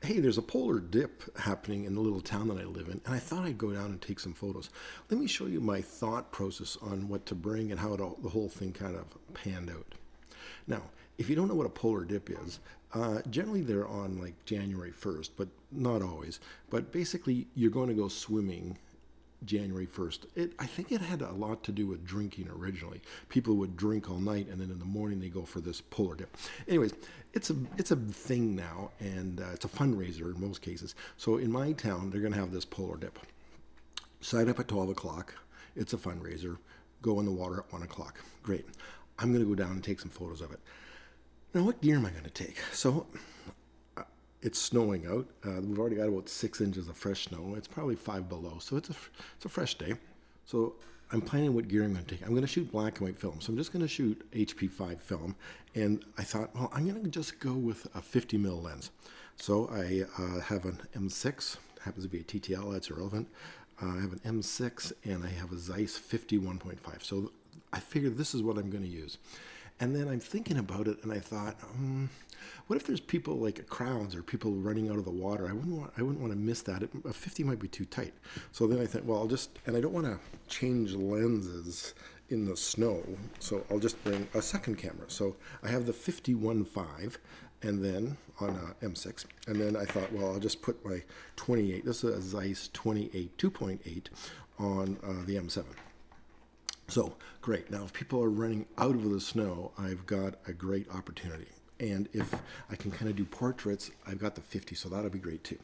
hey, there's a polar dip happening in the little town that I live in, and I thought I'd go down and take some photos. Let me show you my thought process on what to bring and how the whole thing kind of panned out. Now, if you don't know what a polar dip is, generally they're on like January 1st, but not always. But basically, you're going to go swimming January 1st. I think it had a lot to do with drinking originally. People would drink all night, and then in the morning they go for this polar dip. Anyways, it's a thing now, and it's a fundraiser in most cases. So in my town, they're going to have this polar dip. Sign up at 12 o'clock. It's a fundraiser. Go in the water at 1 o'clock. Great. I'm going to go down and take some photos of it. Now, what gear am I going to take? So it's snowing out. We've already got about 6 inches of fresh snow. It's probably 5 below, so it's a fresh day. So I'm planning what gear I'm going to take. I'm going to shoot black and white film. So I'm just going to shoot HP5 film. And I thought, well, I'm going to just go with a 50mm lens. So I have an M6. Happens to be a TTL. That's irrelevant. I have an M6 and I have a Zeiss 51.5. So I figured this is what I'm going to use. And then I'm thinking about it, and I thought, what if there's people like crowds or people running out of the water? I wouldn't want to miss that. A 50 might be too tight. So then I think, well, and I don't want to change lenses in the snow, so I'll just bring a second camera. So I have the 51.5, and then on M6, and then I thought, well, I'll just put my 28. This is a Zeiss 28 2.8 on the M7. So, great. Now, if people are running out of the snow, I've got a great opportunity. And if I can kind of do portraits, I've got the 50, so that'll be great too.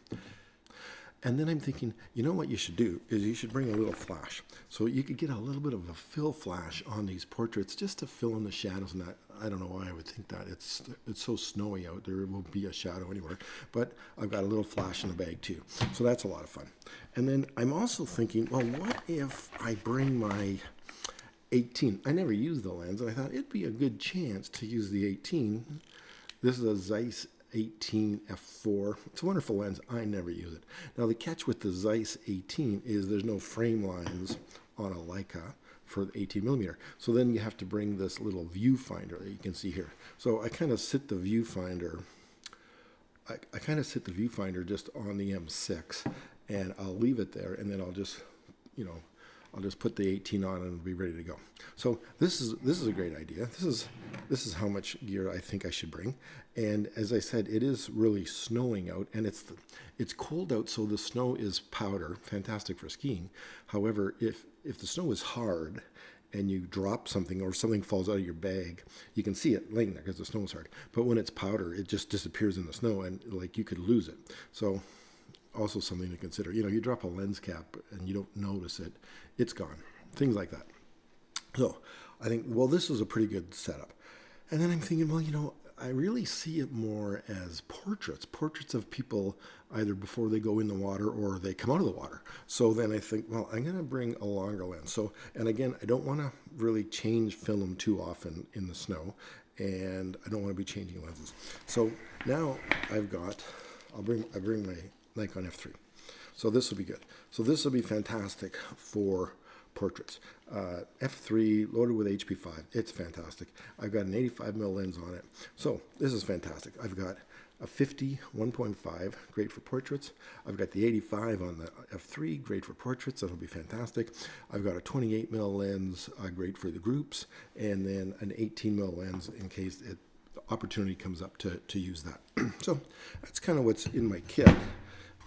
And then I'm thinking, you know what you should do is you should bring a little flash. So you could get a little bit of a fill flash on these portraits just to fill in the shadows and that. I don't know why I would think that. It's so snowy out, there won't be a shadow anywhere. But I've got a little flash in the bag too. So that's a lot of fun. And then I'm also thinking, well, what if I bring my 18. I never used the lens, and I thought it'd be a good chance to use the 18. This is a Zeiss 18 F4. It's a wonderful lens. I never use it. Now, the catch with the Zeiss 18 is there's no frame lines on a Leica for the 18mm. So then you have to bring this little viewfinder that you can see here. So I kind of sit the viewfinder. I kind of sit the viewfinder just on the M6, and I'll leave it there, and then I'll just, I'll just put the 18 on and be ready to go. So this is a great idea. This is how much gear I think I should bring. And as I said, it is really snowing out, and it's cold out, so the snow is powder, fantastic for skiing. However, if the snow is hard and you drop something or something falls out of your bag, you can see it laying there because the snow is hard. But when it's powder, it just disappears in the snow, and like you could lose it. So also something to consider. You drop a lens cap and you don't notice it, it's gone. Things like that. So I think, well, this was a pretty good setup. And then I'm thinking, well, I really see it more as portraits of people either before they go in the water or they come out of the water. So then I think, well, I'm going to bring a longer lens. So, and again, I don't want to really change film too often in the snow, and I don't want to be changing lenses. So now I bring my Nikon F3. So this will be good. So this will be fantastic for portraits. F3 loaded with HP5. It's fantastic. I've got an 85mm lens on it. So this is fantastic. I've got a 50 1.5, great for portraits. I've got the 85 on the F3, great for portraits. That'll be fantastic. I've got a 28mm lens, great for the groups, and then an 18mm lens in case the opportunity comes up to use that. So that's kind of what's in my kit.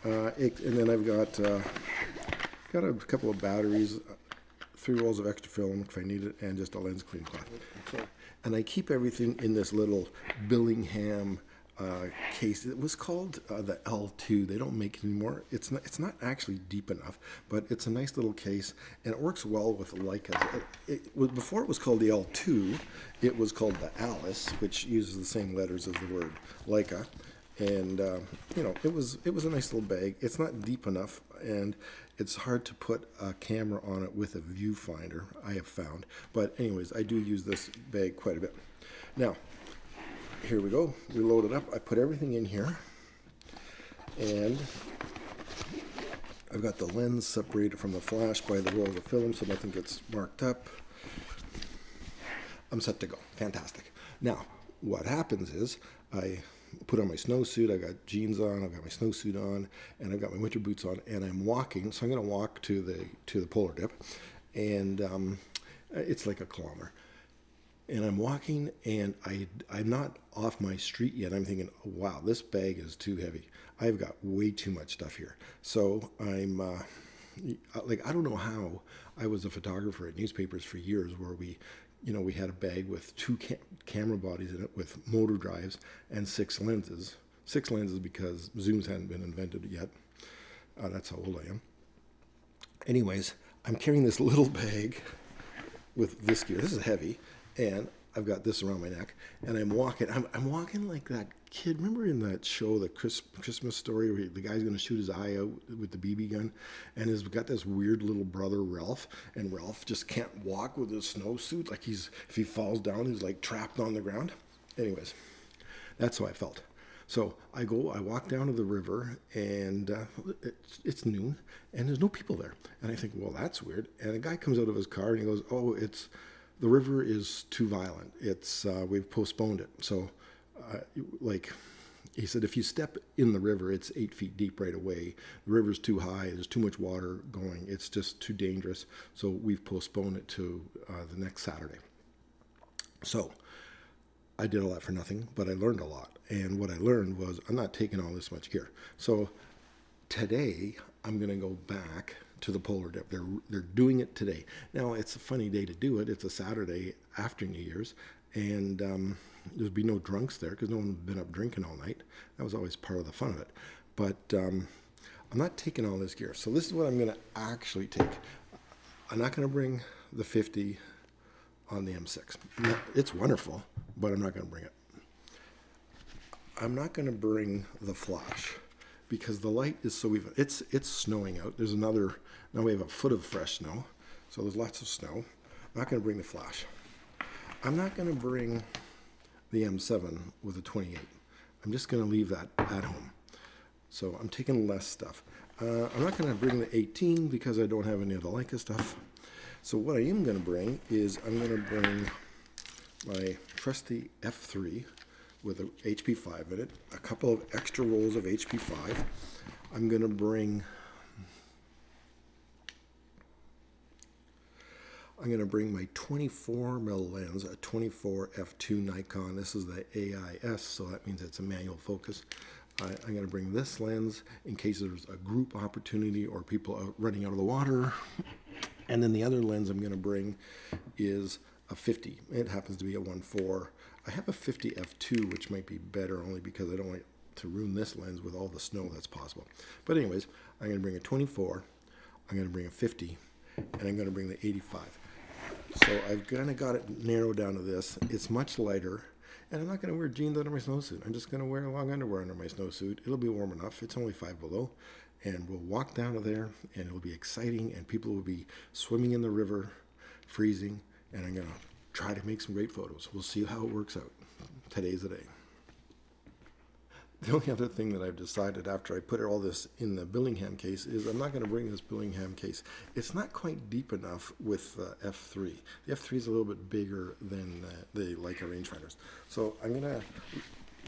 And then I've got a couple of batteries, 3 rolls of extra film if I need it, and just a lens clean cloth. And I keep everything in this little Billingham case. It was called the L2. They don't make it anymore. It's not actually deep enough, but it's a nice little case, and it works well with Leica. Before it was called the L2, it was called the Alice, which uses the same letters as the word Leica. And it was a nice little bag. It's not deep enough, and it's hard to put a camera on it with a viewfinder, I have found. But anyways, I do use this bag quite a bit. Now, here we go. We load it up. I put everything in here, and I've got the lens separated from the flash by the rolls of film so nothing gets marked up. I'm set to go. Fantastic. Now, what happens is put on my snowsuit. I got jeans on. I've got my snowsuit on, and I've got my winter boots on. And I'm walking. So I'm going to walk to the polar dip, and it's like a kilometer. And I'm walking, and I'm not off my street yet. I'm thinking, oh, wow, this bag is too heavy. I've got way too much stuff here. So I'm I don't know how. I was a photographer at newspapers for years, where we had a bag with two camera bodies in it with motor drives and 6 lenses. 6 lenses because zooms hadn't been invented yet. That's how old I am. Anyways, I'm carrying this little bag with this gear. This is heavy, and I've got this around my neck, and I'm walking. I'm walking like that kid. Remember in that show, the Christmas Story, where the guy's going to shoot his eye out with the BB gun, and he's got this weird little brother, Ralph, and Ralph just can't walk with his snowsuit. Like if he falls down, he's like trapped on the ground. Anyways, that's how I felt. So I walk down to the river, and it's noon, and there's no people there. And I think, well, that's weird. And a guy comes out of his car, and he goes, oh, the river is too violent. We've postponed it. So, he said, if you step in the river, it's 8 feet deep right away. The river's too high. There's too much water going. It's just too dangerous. So we've postponed it to the next Saturday. So I did all that for nothing, but I learned a lot. And what I learned was I'm not taking all this much gear. So today I'm going to go back to the polar dip. They're doing it today. Now, it's a funny day to do it. It's a Saturday after New Year's, and there'll be no drunks there because no one's been up drinking all night. That was always part of the fun of it. But I'm not taking all this gear. So this is what I'm going to actually take. I'm not going to bring the 50 on the M6. It's wonderful, but I'm not going to bring it. I'm not going to bring the flash because the light is so even. It's snowing out. Now we have a foot of fresh snow, so there's lots of snow. I'm not going to bring the flash. I'm not going to bring the M7 with a 28. I'm just going to leave that at home. So I'm taking less stuff. I'm not going to bring the 18 because I don't have any of the Leica stuff. So what I am going to bring is I'm going to bring my trusty F3 with an HP5 in it, a couple of extra rolls of HP5. I'm going to bring my 24mm lens, a 24 F2 Nikon. This is the AIS, so that means it's a manual focus. I'm going to bring this lens in case there's a group opportunity or people are running out of the water. And then the other lens I'm going to bring is a 50. It happens to be a 1.4. I have a 50 F2, which might be better only because I don't want to ruin this lens with all the snow that's possible. But anyways, I'm going to bring a 24, I'm going to bring a 50, and I'm going to bring the 85. So I've kind of got it narrowed down to this. It's much lighter, and I'm not going to wear jeans under my snowsuit. I'm just going to wear long underwear under my snowsuit. It'll be warm enough. It's only 5 below, and we'll walk down to there, and it'll be exciting, and people will be swimming in the river, freezing, and I'm going to try to make some great photos. We'll see how it works out. Today's the day. The only other thing that I've decided after I put all this in the Billingham case is I'm not going to bring this Billingham case. It's not quite deep enough with the F3. The F3 is a little bit bigger than the Leica rangefinders. So I'm going to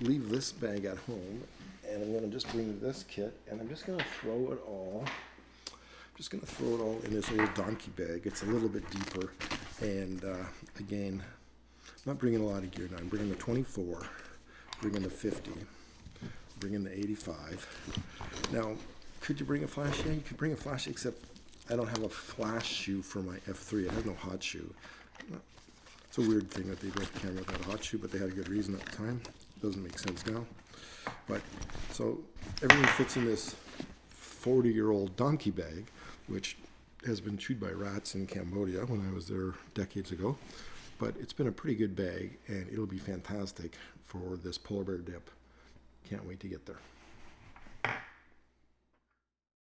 leave this bag at home, and I'm going to just bring this kit, and I'm just going to throw it all. In this little donkey bag. It's a little bit deeper, and again, I'm not bringing a lot of gear now. I'm bringing the 24, bringing the 50, bringing the 85. Now, could you bring a flash? Yeah, you could bring a flash, except I don't have a flash shoe for my F3. I have no hot shoe. It's a weird thing that they built the camera without a hot shoe, but they had a good reason at the time. Doesn't make sense now. But so everything fits in this 40-year-old donkey bag, which has been chewed by rats in Cambodia when I was there decades ago. But it's been a pretty good bag, and it'll be fantastic for this polar bear dip. Can't wait to get there.